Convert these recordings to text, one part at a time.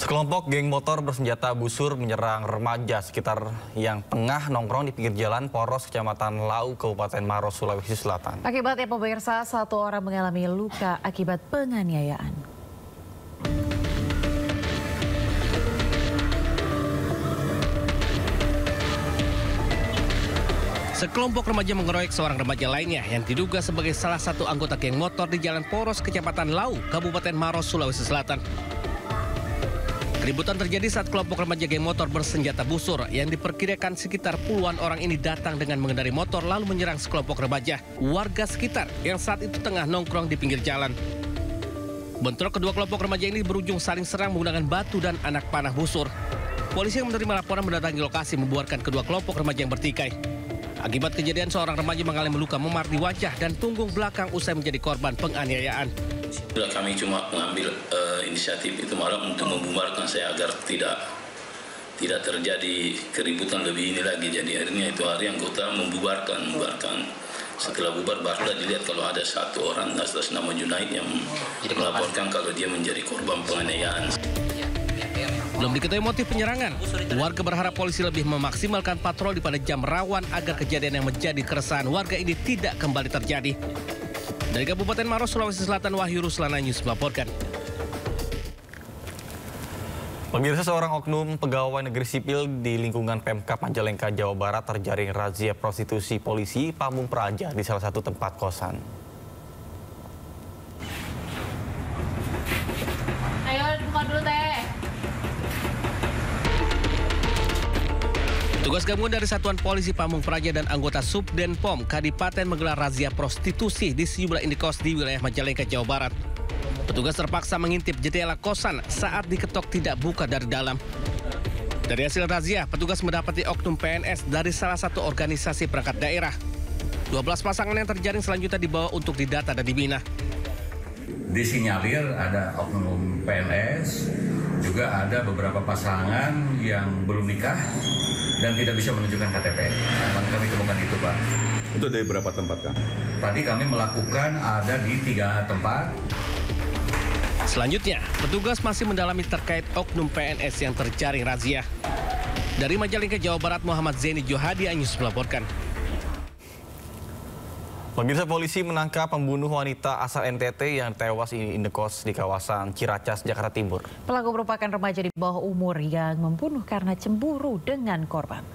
Sekelompok geng motor bersenjata busur menyerang remaja sekitar yang tengah nongkrong di pinggir jalan Poros, Kecamatan Lau, Kabupaten Maros, Sulawesi Selatan. Akibatnya pemirsa, satu orang mengalami luka akibat penganiayaan. Sekelompok remaja mengeroyok seorang remaja lainnya yang diduga sebagai salah satu anggota geng motor di Jalan Poros, Kecamatan Lau, Kabupaten Maros, Sulawesi Selatan. Keributan terjadi saat kelompok remaja geng motor bersenjata busur yang diperkirakan sekitar puluhan orang ini datang dengan mengendarai motor lalu menyerang sekelompok remaja warga sekitar yang saat itu tengah nongkrong di pinggir jalan. Bentrok kedua kelompok remaja ini berujung saling serang menggunakan batu dan anak panah busur. Polisi yang menerima laporan mendatangi lokasi membubarkan kedua kelompok remaja yang bertikai. Akibat kejadian, seorang remaja mengalami luka memar di wajah dan punggung belakang usai menjadi korban penganiayaan. Kami cuma mengambil inisiatif itu malam untuk membubarkan saya agar tidak terjadi keributan lebih ini lagi. Jadi akhirnya itu hari anggota membubarkan. Setelah bubar barulah dilihat kalau ada satu orang atas nama Junaid yang melaporkan kalau dia menjadi korban penganiayaan. Belum diketahui motif penyerangan. Warga berharap polisi lebih memaksimalkan patroli pada jam rawan agar kejadian yang menjadi keresahan warga ini tidak kembali terjadi. Dari Kabupaten Maros, Sulawesi Selatan, Wahyu Ruslana News melaporkan. Pemirsa, seorang oknum pegawai negeri sipil di lingkungan Pemkab Majalengka, Jawa Barat terjaring razia prostitusi polisi Pamung Praja di salah satu tempat kosan. Ayo buka dulu teh. Tugas gabungan dari Satuan Polisi Pamung Praja dan anggota Subdenpom Kadipaten menggelar razia prostitusi di sejumlah indekos di wilayah Majalengka, Jawa Barat. Petugas terpaksa mengintip jendela kosan saat diketok tidak buka dari dalam. Dari hasil razia, petugas mendapati oknum PNS dari salah satu organisasi perangkat daerah. 12 pasangan yang terjaring selanjutnya dibawa untuk didata dan dibina. Disinyalir ada oknum PNS, juga ada beberapa pasangan yang belum nikah dan tidak bisa menunjukkan KTP. Memang kami temukan itu, Pak. Itu dari berapa tempat, Kang? Tadi kami melakukan ada di 3 tempat. Selanjutnya, petugas masih mendalami terkait oknum PNS yang terjaring razia. Dari Majalengka, Jawa Barat, Muhammad Zaini Johadi Anyus melaporkan. Pemirsa, polisi menangkap pembunuh wanita asal NTT yang tewas di indekos di kawasan Ciracas, Jakarta Timur. Pelaku merupakan remaja di bawah umur yang membunuh karena cemburu dengan korban.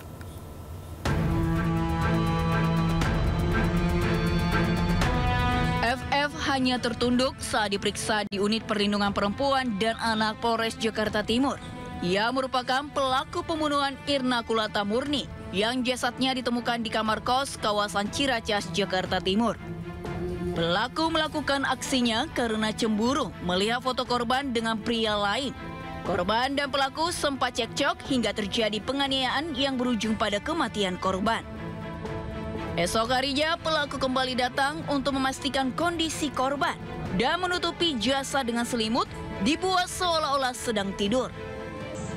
FF hanya tertunduk saat diperiksa di Unit Perlindungan Perempuan dan Anak Polres Jakarta Timur. Ia merupakan pelaku pembunuhan Irna Kulata Murni yang jasadnya ditemukan di kamar kos kawasan Ciracas, Jakarta Timur. Pelaku melakukan aksinya karena cemburu melihat foto korban dengan pria lain. Korban dan pelaku sempat cekcok hingga terjadi penganiayaan yang berujung pada kematian korban. Esok harinya pelaku kembali datang untuk memastikan kondisi korban dan menutupi jasad dengan selimut dibuat seolah-olah sedang tidur.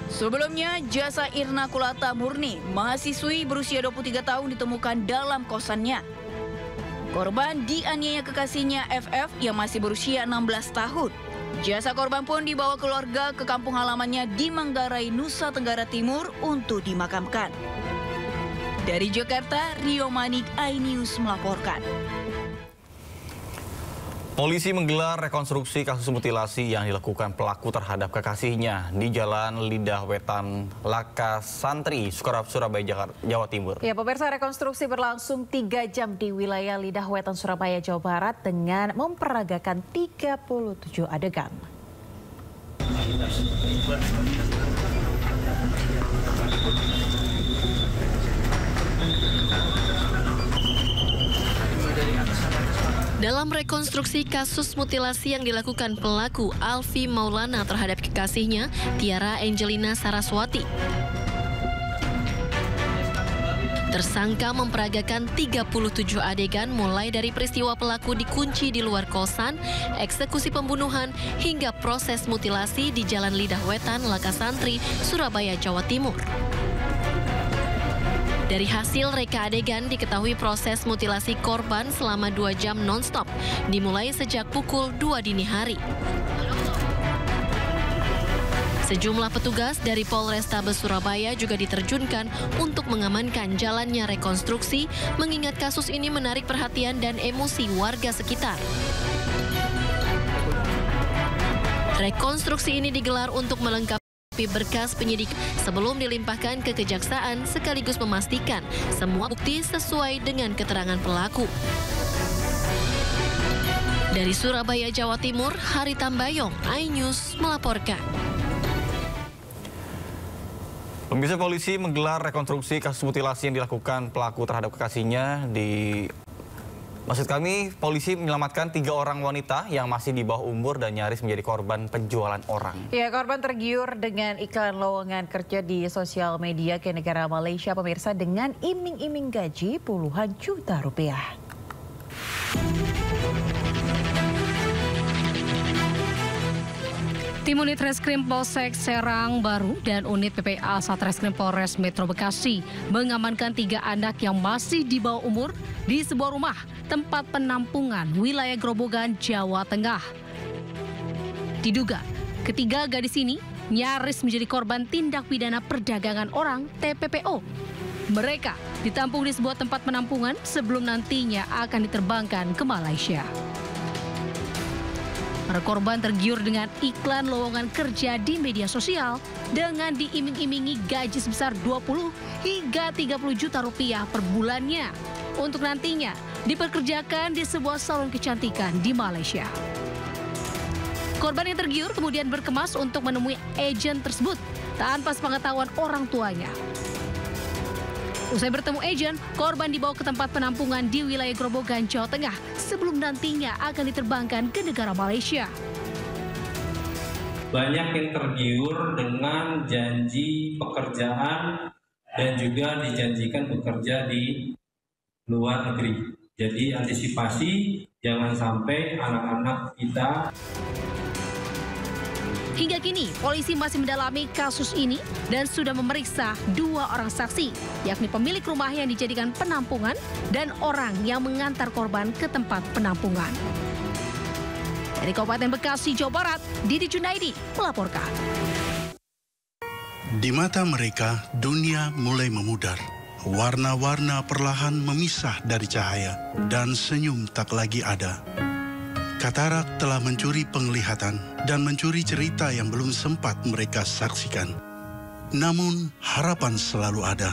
Sebelumnya, jasad Irna Kulata Murni, mahasiswi berusia 23 tahun ditemukan dalam kosannya. Korban dianiaya kekasihnya FF yang masih berusia 16 tahun. Jasad korban pun dibawa keluarga ke kampung halamannya di Manggarai, Nusa Tenggara Timur untuk dimakamkan. Dari Jakarta, Rio Manik, iNews melaporkan. Polisi menggelar rekonstruksi kasus mutilasi yang dilakukan pelaku terhadap kekasihnya di Jalan Lidah Wetan, Lakasantri, Surabaya, Jawa Timur. Ya, pemirsa, rekonstruksi berlangsung 3 jam di wilayah Lidah Wetan, Surabaya, Jawa Barat dengan memperagakan 37 adegan. Dalam rekonstruksi kasus mutilasi yang dilakukan pelaku Alfi Maulana terhadap kekasihnya, Tiara Angelina Saraswati, tersangka memperagakan 37 adegan mulai dari peristiwa pelaku dikunci di luar kosan, eksekusi pembunuhan, hingga proses mutilasi di Jalan Lidah Wetan, Lakasantri, Surabaya, Jawa Timur. Dari hasil reka adegan diketahui proses mutilasi korban selama 2 jam non-stop, dimulai sejak pukul 2 dini hari. Sejumlah petugas dari Polrestabes Surabaya juga diterjunkan untuk mengamankan jalannya rekonstruksi, mengingat kasus ini menarik perhatian dan emosi warga sekitar. Rekonstruksi ini digelar untuk melengkapi berkas penyidik sebelum dilimpahkan ke kejaksaan, sekaligus memastikan semua bukti sesuai dengan keterangan pelaku. Dari Surabaya, Jawa Timur, Hari Tambayong, iNews melaporkan. Pemirsa, polisi menggelar rekonstruksi kasus mutilasi yang dilakukan pelaku terhadap kekasihnya polisi menyelamatkan 3 orang wanita yang masih di bawah umur dan nyaris menjadi korban penjualan orang. Ya, korban tergiur dengan iklan lowongan kerja di sosial media ke negara Malaysia, pemirsa, dengan iming-iming gaji puluhan juta rupiah. Tim Unit Reskrim Polsek Serang Baru dan Unit PPA Satreskrim Polres Metro Bekasi mengamankan 3 anak yang masih di bawah umur di sebuah rumah tempat penampungan wilayah Grobogan, Jawa Tengah. Diduga, ketiga gadis ini nyaris menjadi korban tindak pidana perdagangan orang (TPPO). Mereka ditampung di sebuah tempat penampungan sebelum nantinya akan diterbangkan ke Malaysia. Para korban tergiur dengan iklan lowongan kerja di media sosial dengan diiming-imingi gaji sebesar 20 hingga 30 juta rupiah per bulannya untuk nantinya dipekerjakan di sebuah salon kecantikan di Malaysia. Korban yang tergiur kemudian berkemas untuk menemui agen tersebut tanpa sepengetahuan orang tuanya. Usai bertemu agen, korban dibawa ke tempat penampungan di wilayah Grobogan, Jawa Tengah sebelum nantinya akan diterbangkan ke negara Malaysia. Banyak yang tergiur dengan janji pekerjaan dan juga dijanjikan bekerja di luar negeri. Jadi antisipasi jangan sampai anak-anak kita. Hingga kini, polisi masih mendalami kasus ini dan sudah memeriksa 2 orang saksi, yakni pemilik rumah yang dijadikan penampungan dan orang yang mengantar korban ke tempat penampungan. Dari Kabupaten Bekasi, Jawa Barat, Didi Junaidi melaporkan. Di mata mereka, dunia mulai memudar. Warna-warna perlahan memisah dari cahaya dan senyum tak lagi ada. Katarak telah mencuri penglihatan dan mencuri cerita yang belum sempat mereka saksikan. Namun harapan selalu ada.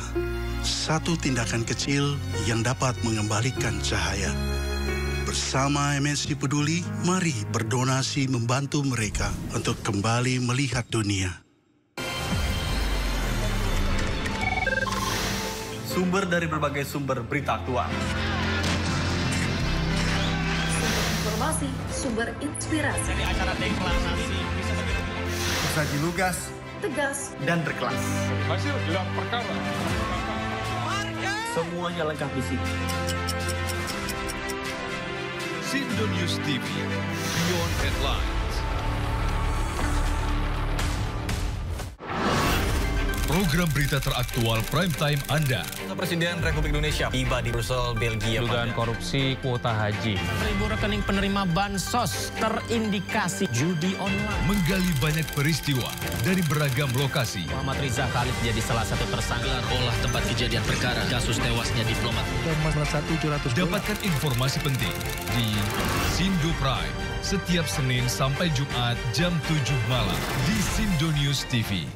Satu tindakan kecil yang dapat mengembalikan cahaya. Bersama MNC Peduli, mari berdonasi membantu mereka untuk kembali melihat dunia. Sumber dari berbagai sumber berita aktual. Informasi, sumber inspirasi. Dari acara deklarasi saji lugas, tegas, dan berkelas. Hasil gelar perkara. Semuanya lengkap di sini. Sindo News TV, Beyond Headlines. Program berita teraktual prime time Anda. Presiden Republik Indonesia tiba di Brussel, Belgia. Dugaan korupsi kuota haji. 1.000 rekening penerima bansos terindikasi judi online. Menggali banyak peristiwa dari beragam lokasi. Muhammad Riza Khalid jadi salah satu tersangka. Olah tempat kejadian perkara kasus tewasnya diplomat. Dapatkan informasi penting di Sindo Prime setiap Senin sampai Jumat jam 7 malam di Sindo News TV.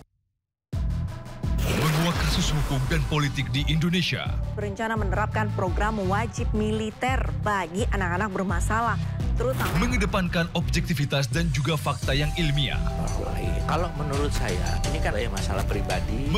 Menguak kasus hukum dan politik di Indonesia. Berencana menerapkan program wajib militer bagi anak-anak bermasalah, terutama mengedepankan objektivitas dan juga fakta yang ilmiah. Kalau menurut saya, ini kan masalah pribadi.